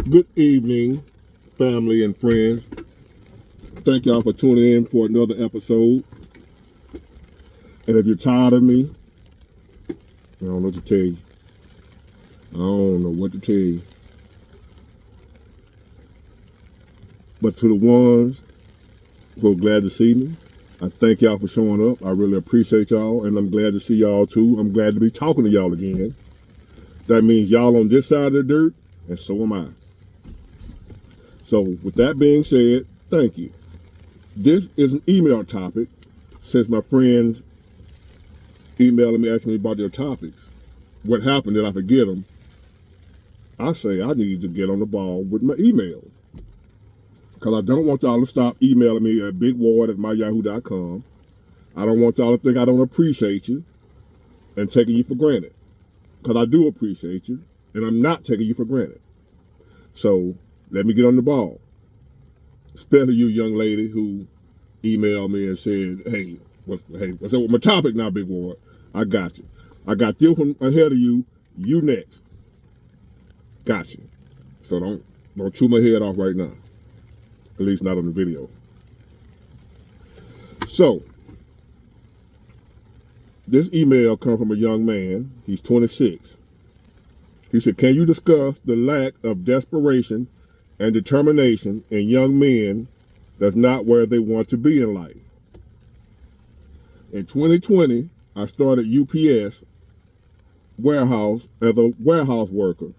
Good evening, family and friends. Thank y'all for tuning in for another episode. And if you're tired of me, I don't know what to tell you. I don't know what to tell you. But to the ones who are glad to see me, I thank y'all for showing up. I really appreciate y'all, and I'm glad to see y'all too. I'm glad to be talking to y'all again. That means y'all on this side of the dirt, and so am I. So with that being said, thank you. This is an email topic, since my friends emailing me asking me about their topics. What happened did I forget them? I say I need to get on the ball with my emails. Because I don't want y'all to stop emailing me at bigward@myyahoo.com. I don't want y'all to think I don't appreciate you and taking you for granted. Because I do appreciate you, and I'm not taking you for granted. So let me get on the ball. Especially you young lady who emailed me and said, hey, what's up with my topic now, Big Ward? I got you. I got this one ahead of you. You next. Got you. So don't chew my head off right now. At least not on the video. So, this email comes from a young man. He's 26. He said, can you discuss the lack of desperation and determination in young men that's not where they want to be in life? In 2020, I started UPS warehouse as a warehouse worker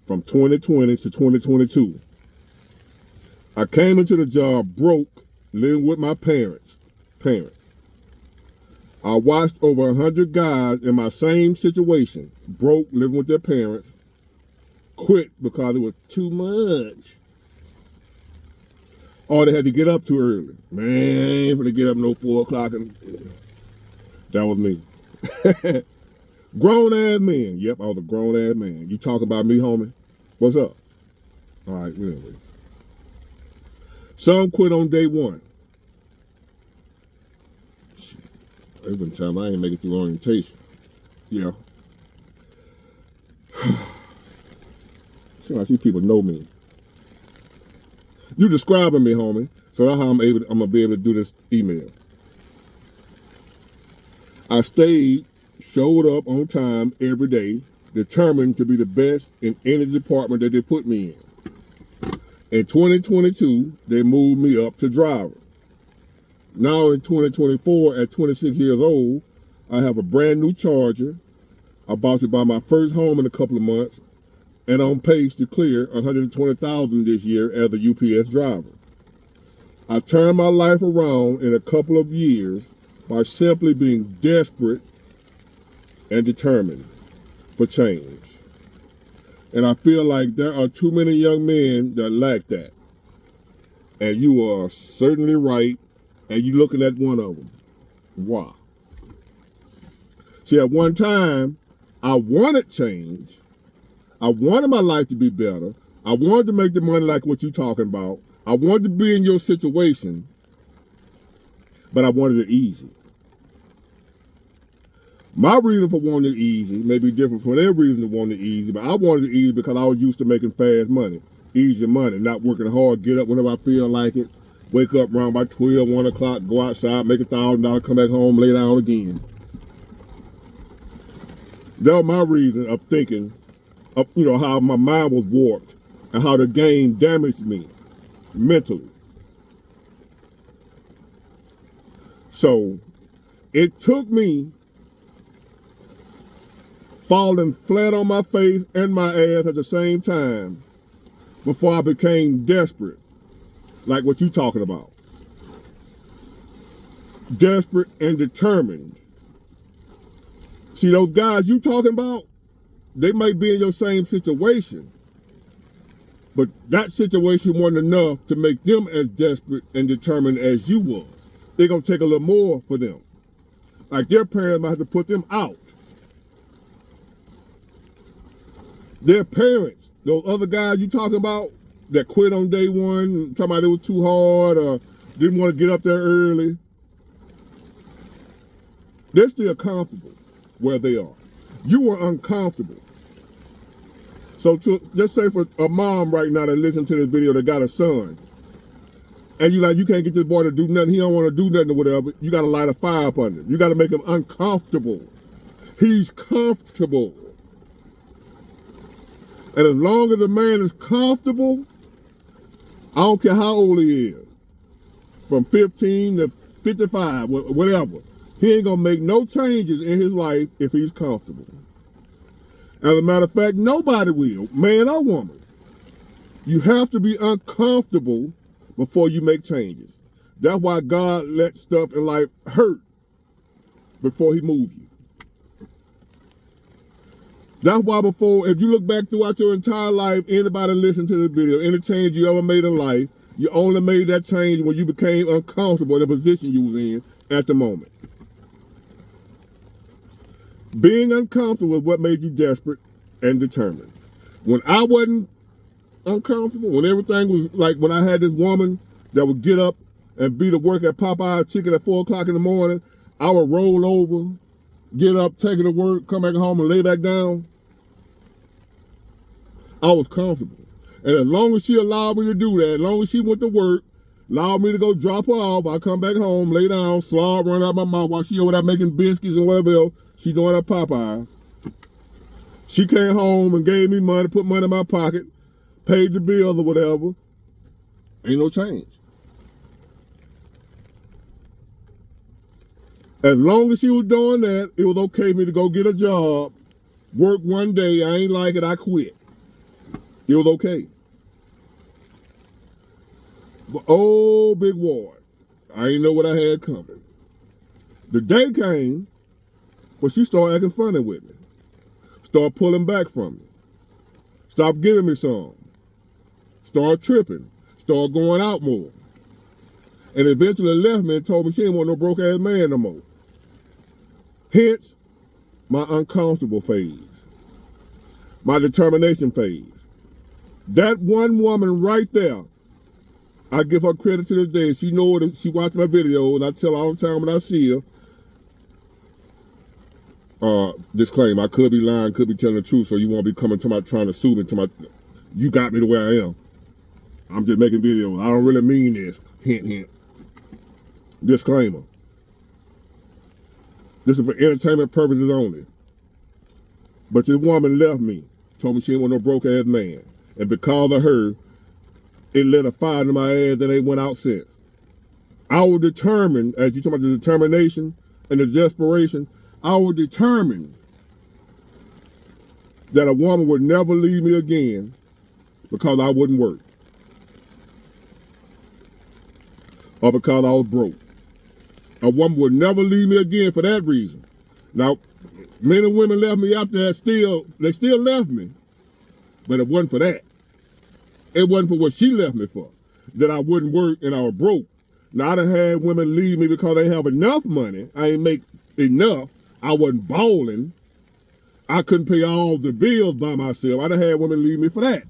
from 2020 to 2022. I came into the job broke, living with my parents. I watched over 100 guys in my same situation, broke, living with their parents, quit because it was too much. Or they had to get up too early. Man, I ain't gonna get up no 4 o'clock. That was me. Grown ass man. Yep, I was a grown ass man. You talking about me, homie? What's up? All right, anyway. Some quit on day one. There's been times I ain't make it through orientation. Yeah. Seems like these people know me. You describing me, homie. So that's how I'm gonna be able to do this email. I showed up on time every day, determined to be the best in any department that they put me in. In 2022, they moved me up to driver. Now in 2024, at 26 years old, I have a brand new Charger, about to buy my first home in a couple of months, and on pace to clear $120,000 this year as a UPS driver. I turned my life around in a couple of years by simply being desperate and determined for change. And I feel like there are too many young men that lack that. And you are certainly right, and you're looking at one of them. Wow. See, at one time, I wanted change. I wanted my life to be better. I wanted to make the money like what you're talking about. I wanted to be in your situation, but I wanted it easy. My reason for wanting it easy may be different from their reason to want it easy, but I wanted it easy because I was used to making fast money, easy money, not working hard, get up whenever I feel like it, wake up around by 12, 1 o'clock, go outside, make $1,000, come back home, lay down again. That was my reason of thinking of, how my mind was warped and how the game damaged me mentally. So it took me falling flat on my face and my ass at the same time before I became desperate, like what you talking about. Desperate and determined. See, those guys you talking about, they might be in your same situation, but that situation wasn't enough to make them as desperate and determined as you was. They're gonna take a little more for them. Like their parents might have to put them out. Their parents, those other guys you talking about that quit on day one, talking about it was too hard or didn't want to get up there early, they're still comfortable where they are. You were uncomfortable. So just say for a mom right now that listen to this video that got a son, and you can't get this boy to do nothing, he don't want to do nothing or whatever, you got to light a fire up under him. You got to make him uncomfortable. He's comfortable. And as long as a man is comfortable, I don't care how old he is, from 15 to 55, whatever, he ain't going to make no changes in his life if he's comfortable. As a matter of fact, nobody will, man or woman. You have to be uncomfortable before you make changes. That's why God let stuff in life hurt before he moves you. That's why if you look back throughout your entire life, anybody listen to this video, any change you ever made in life, you only made that change when you became uncomfortable in the position you was in at the moment. Being uncomfortable is what made you desperate and determined. When I wasn't uncomfortable, when everything was like, when I had this woman that would get up and be to work at Popeye's Chicken at 4 o'clock in the morning, I would roll over, get up, take her to work, come back home and lay back down. I was comfortable. And as long as she allowed me to do that, as long as she went to work, allowed me to go drop her off, I come back home, lay down, slob run out my mouth while she over there making biscuits and whatever else she doing at Popeye. She came home and gave me money, put money in my pocket, paid the bills or whatever. Ain't no change. As long as she was doing that, it was okay for me to go get a job, work one day, I ain't like it, I quit. It was okay. But oh, big war, I ain't know what I had coming. The day came when she started acting funny with me. Started pulling back from me. Stopped giving me some. Started tripping. Started going out more. And eventually left me and told me she didn't want no broke ass man no more. Hence, my uncomfortable phase. My determination phase. That one woman right there, I give her credit to this day. She know it. She watched my video, and I tell her all the time when I see her. Disclaimer, I could be lying, could be telling the truth, so you won't be coming to my trying to sue me to my. You got me the way I am. I'm just making videos. I don't really mean this. Hint, hint. Disclaimer. This is for entertainment purposes only. But this woman left me, told me she didn't want no broke ass man, and because of her, it lit a fire in my ass that ain't went out since. I was determined, as you talk about the determination and the desperation, I was determined that a woman would never leave me again because I wouldn't work. Or because I was broke. A woman would never leave me again for that reason. Now, men and women left me out there they still left me. But it wasn't for that. It wasn't for what she left me for. That I wouldn't work and I was broke. Now, I done had women leave me because they have enough money. I ain't make enough. I wasn't balling. I couldn't pay all the bills by myself. I done had women leave me for that.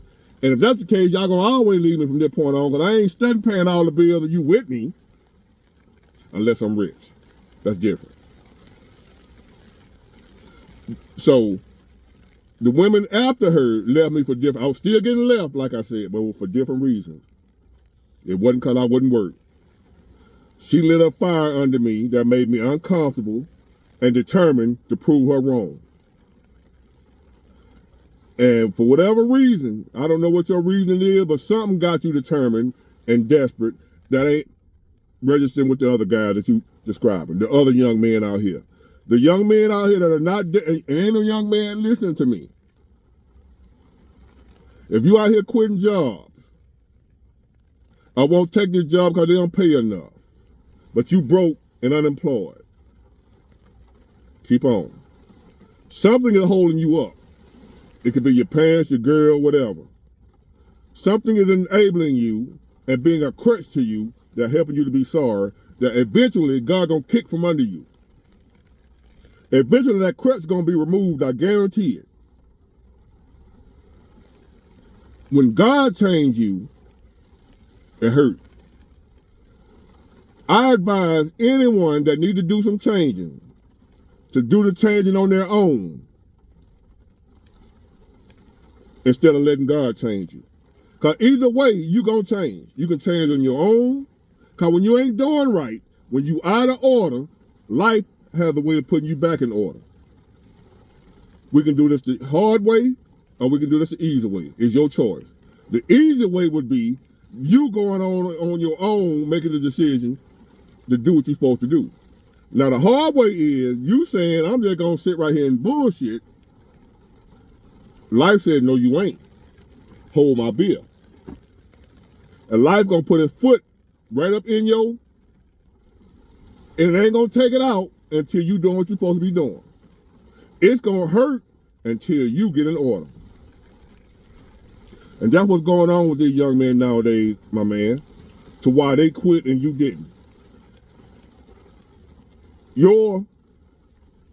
And if that's the case, y'all gonna always leave me from this point on, because I ain't studying paying all the bills of you with me. Unless I'm rich. That's different. So, the women after her left me for different, I was still getting left, like I said, but for different reasons. It wasn't because I wouldn't work. She lit a fire under me that made me uncomfortable and determined to prove her wrong. And for whatever reason, I don't know what your reason is, but something got you determined and desperate that ain't registering with the other guy that you describing, the other young men out here. The young men out here that are not, ain't no young man listening to me. If you out here quitting jobs, I won't take this job because they don't pay enough. But you broke and unemployed. Keep on. Something is holding you up. It could be your parents, your girl, whatever. Something is enabling you and being a crutch to you that helping you to be sorry that eventually God gonna kick from under you. Eventually that crutch gonna be removed, I guarantee it. When God changed you, it hurt. I advise anyone that need to do some changing to do the changing on their own instead of letting God change you. Because either way, you going to change. You can change on your own. Because when you ain't doing right, when you out of order, life has a way of putting you back in order. We can do this the hard way, or we can do this the easy way. It's your choice. The easy way would be you going on your own, making the decision to do what you're supposed to do. Now, the hard way is you saying, I'm just going to sit right here and bullshit. Life said, no, you ain't. Hold my beer. And life going to put its foot right up in your, and it ain't going to take it out until you doing what you're supposed to be doing. It's going to hurt until you get in order. And that's what's going on with these young men nowadays, my man, to why they quit and you didn't. Your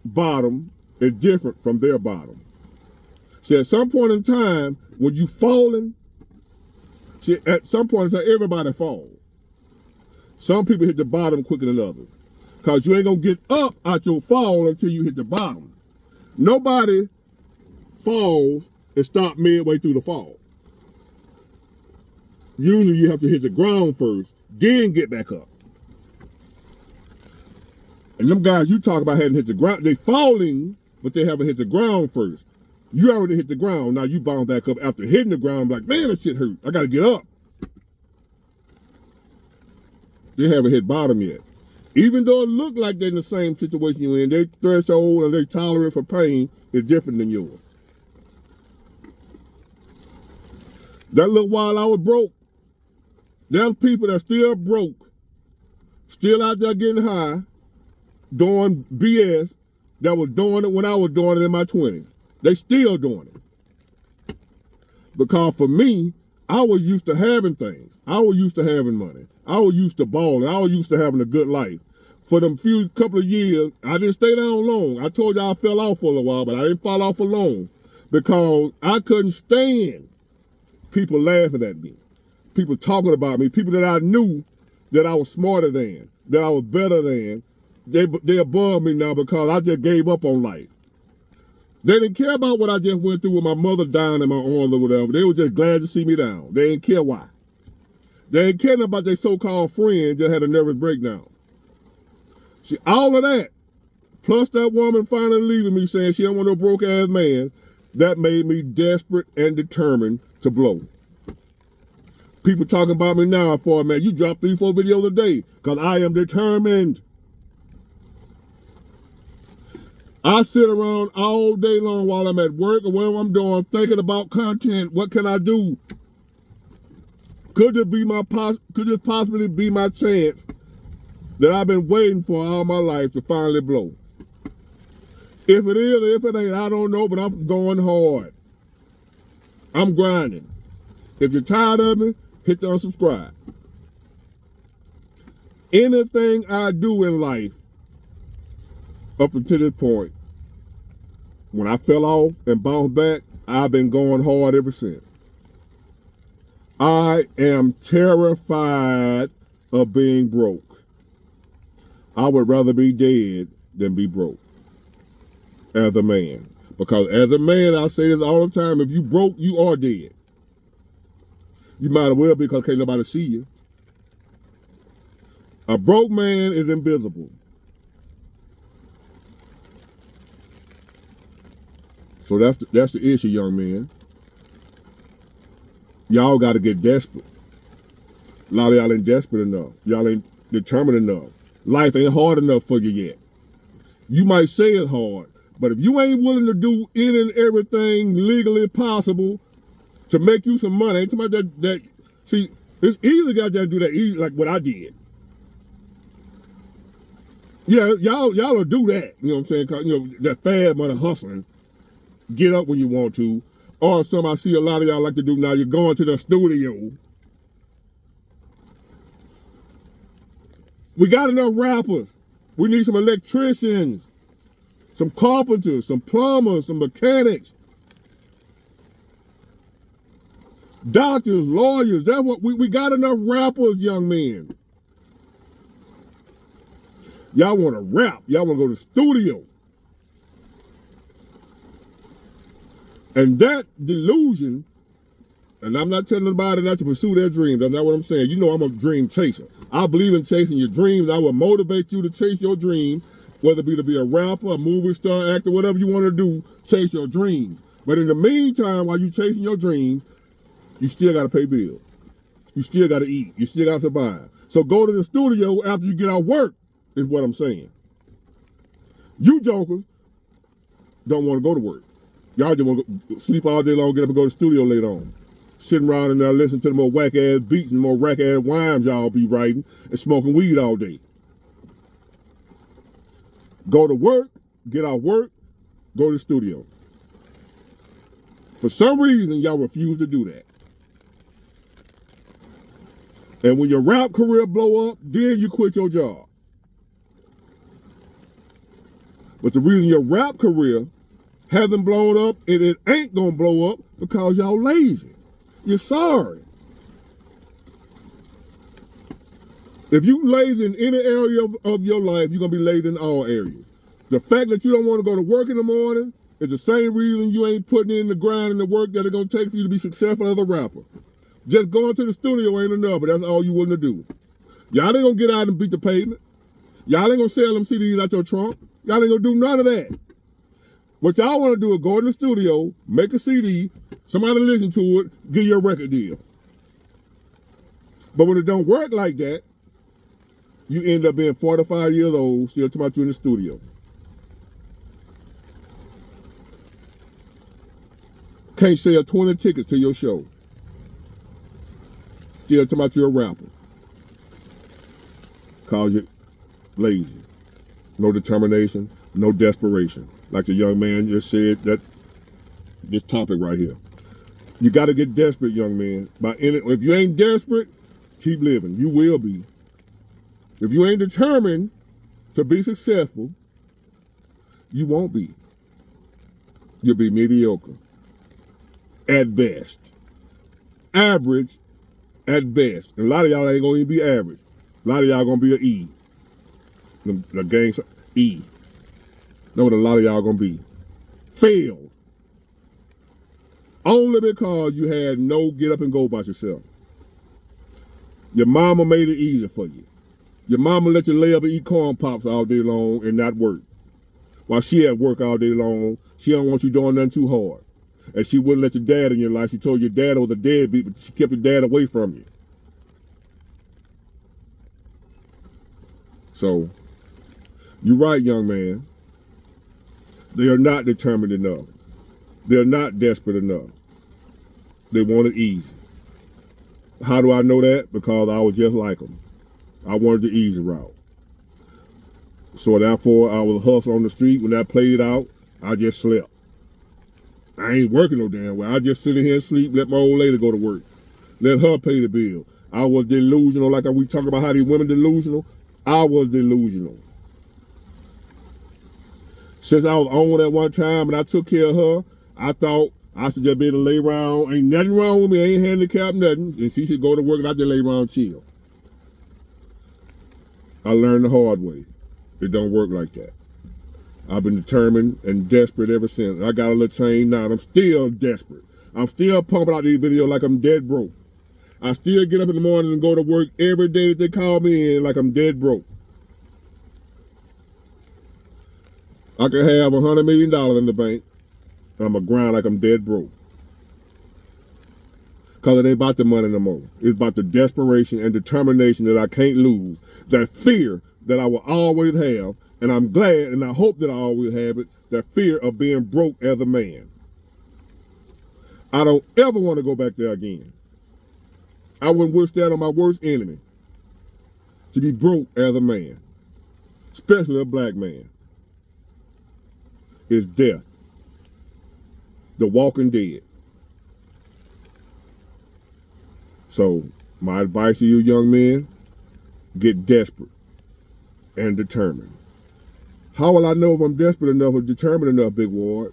bottom is different from their bottom. See, at some point in time, when you falling, see, at some point in time, everybody falls. Some people hit the bottom quicker than others. Because you ain't going to get up out your fall until you hit the bottom. Nobody falls and stop midway through the fall. Usually you have to hit the ground first, then get back up. And them guys you talk about hadn't hit the ground, they falling, but they haven't hit the ground first. You already hit the ground, now you bounce back up after hitting the ground, like, man, this shit hurt, I gotta get up. They haven't hit bottom yet. Even though it look like they're in the same situation you're in, their threshold and their tolerance for pain is different than yours. That little while I was broke, there's people that still broke, still out there getting high, doing BS, that was doing it when I was doing it in my 20s. They still doing it. Because for me, I was used to having things. I was used to having money. I was used to balling. I was used to having a good life. For them couple of years, I didn't stay down long. I told you I fell off for a while, but I didn't fall off for long because I couldn't stand people laughing at me, people talking about me, people that I knew that I was smarter than, that I was better than. They above me now because I just gave up on life. They didn't care about what I just went through with my mother dying in my arms or whatever. They were just glad to see me down. They didn't care why. They didn't care about their so-called friend that had a nervous breakdown. See, all of that, plus that woman finally leaving me saying she don't want no broke-ass man, that made me desperate and determined to blow. People talking about me now for, man, you drop 3-4 videos a day because I am determined. I sit around all day long while I'm at work or whatever I'm doing, thinking about content. What can I do? Could this possibly be my chance that I've been waiting for all my life to finally blow? If it is or if it ain't, I don't know, but I'm going hard. I'm grinding. If you're tired of me, hit the unsubscribe. Anything I do in life up until this point, when I fell off and bounced back, I've been going hard ever since. I am terrified of being broke. I would rather be dead than be broke as a man. Because as a man, I say this all the time, if you broke, you are dead. You might as well be because can't nobody see you. A broke man is invisible. So that's the issue, young men. Y'all got to get desperate. A lot of y'all ain't desperate enough. Y'all ain't determined enough. Life ain't hard enough for you yet. You might say it's hard, but if you ain't willing to do any and everything legally possible to make you some money, ain't talking about that. See, it's easy to do that easy, like what I did. Yeah, y'all will do that. You know what I'm saying? 'Cause, you know, that fast money hustling. Get up when you want to. Or some I see a lot of y'all like to do now, you're going to the studio. We got enough rappers. We need some electricians, some carpenters, some plumbers, some mechanics, doctors, lawyers. That's what we got enough rappers, young men. Y'all want to rap. Y'all want to go to the studio. And that delusion, and I'm not telling anybody not to pursue their dreams. That's not what I'm saying. You know I'm a dream chaser. I believe in chasing your dreams. I will motivate you to chase your dream, whether it be to be a rapper, a movie star, actor, whatever you want to do, chase your dreams. But in the meantime, while you're chasing your dreams, you still got to pay bills. You still got to eat. You still got to survive. So go to the studio after you get out work, is what I'm saying. You jokers don't want to go to work. Y'all just want to sleep all day long, get up and go to the studio later on. Sitting around in there listening to the more whack-ass beats and more whack-ass rhymes y'all be writing and smoking weed all day. Go to work, get out work, go to the studio. For some reason, y'all refuse to do that. And when your rap career blow up, then you quit your job. But the reason your rap career hasn't blown up and it ain't gonna blow up because y'all lazy. You're sorry. If you lazy in any area of your life, you're gonna be lazy in all areas. The fact that you don't want to go to work in the morning is the same reason you ain't putting in the grind and the work that it's gonna take for you to be successful as a rapper. Just going to the studio ain't enough, but that's all you willing to do. Y'all ain't gonna get out and beat the pavement. Y'all ain't gonna sell them CDs out your trunk. Y'all ain't gonna do none of that. What y'all wanna do is go in the studio, make a CD, somebody listen to it, give you a record deal. But when it don't work like that, you end up being 45 years old, still talking about you in the studio. Can't sell 20 tickets to your show. Still talking about you're a rapper. Cause you're lazy. No determination, no desperation. Like the young man just said, that this topic right here. You got to get desperate, young man. If you ain't desperate, keep living. You will be. If you ain't determined to be successful, you won't be. You'll be mediocre at best. Average at best. And a lot of y'all ain't gonna even be average. A lot of y'all gonna be an E. The gang's E. Know what a lot of y'all gonna be. Failed. Only because you had no get up and go about yourself. Your mama made it easy for you. Your mama let you lay up and eat corn pops all day long and not work. While she at work all day long, she don't want you doing nothing too hard. And she wouldn't let your dad in your life. She told your dad was a deadbeat, but she kept your dad away from you. So, you're right, young man. They are not determined enough. They're not desperate enough. They want it easy. How do I know that? Because I was just like them. I wanted the easy route. So therefore, I was hustling on the street. When that played out, I just slept. I ain't working no damn way. I just sit in here and sleep, let my old lady go to work. Let her pay the bill. I was delusional, like we talk about how these women delusional. I was delusional. Since I was on at one time and I took care of her, I thought I should just be able to lay around. Ain't nothing wrong with me. I ain't handicapped, nothing. And she should go to work and I just lay around and chill. I learned the hard way. It don't work like that. I've been determined and desperate ever since. I got a little change now and I'm still desperate. I'm still pumping out these videos like I'm dead broke. I still get up in the morning and go to work every day that they call me in like I'm dead broke. I could have $100 million in the bank and I'm going to grind like I'm dead broke. Because it ain't about the money no more. It's about the desperation and determination that I can't lose. That fear that I will always have. And I'm glad and I hope that I always have it. That fear of being broke as a man. I don't ever want to go back there again. I wouldn't wish that on my worst enemy. To be broke as a man. Especially a black man. Is death. The walking dead. So, my advice to you young men, get desperate and determined. How will I know if I'm desperate enough or determined enough, Big Ward?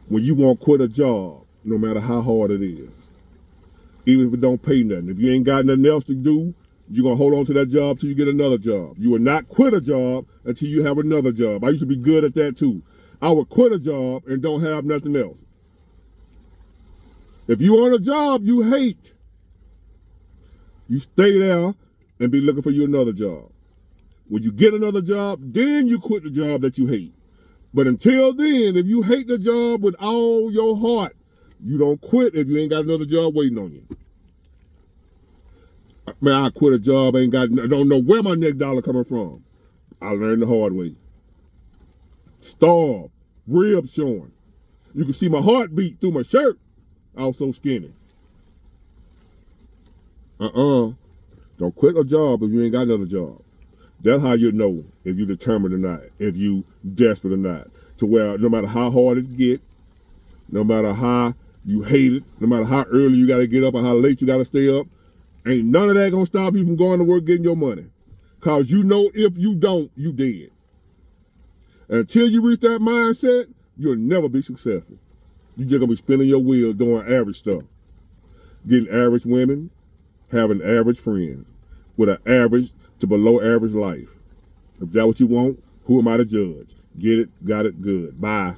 When you won't quit a job, no matter how hard it is. Even if it don't pay nothing. If you ain't got nothing else to do, you're going to hold on to that job till you get another job. You will not quit a job until you have another job. I used to be good at that too. I would quit a job and don't have nothing else. If you on a job you hate, you stay there and be looking for you another job. When you get another job, then you quit the job that you hate. But until then, if you hate the job with all your heart, you don't quit if you ain't got another job waiting on you. Man, I quit a job, don't know where my next dollar coming from. I learned the hard way. Starved, ribs showing. You can see my heartbeat through my shirt. I was so skinny. Don't quit a job if you ain't got another job. That's how you know if you're determined or not, if you desperate or not. To where no matter how hard it get, no matter how you hate it, no matter how early you got to get up or how late you got to stay up, ain't none of that going to stop you from going to work getting your money. Because you know if you don't, you dead. And until you reach that mindset, you'll never be successful. You're just going to be spinning your wheels doing average stuff. Getting average women, having average friends with an average to below average life. If that's what you want, who am I to judge? Get it, got it, good. Bye.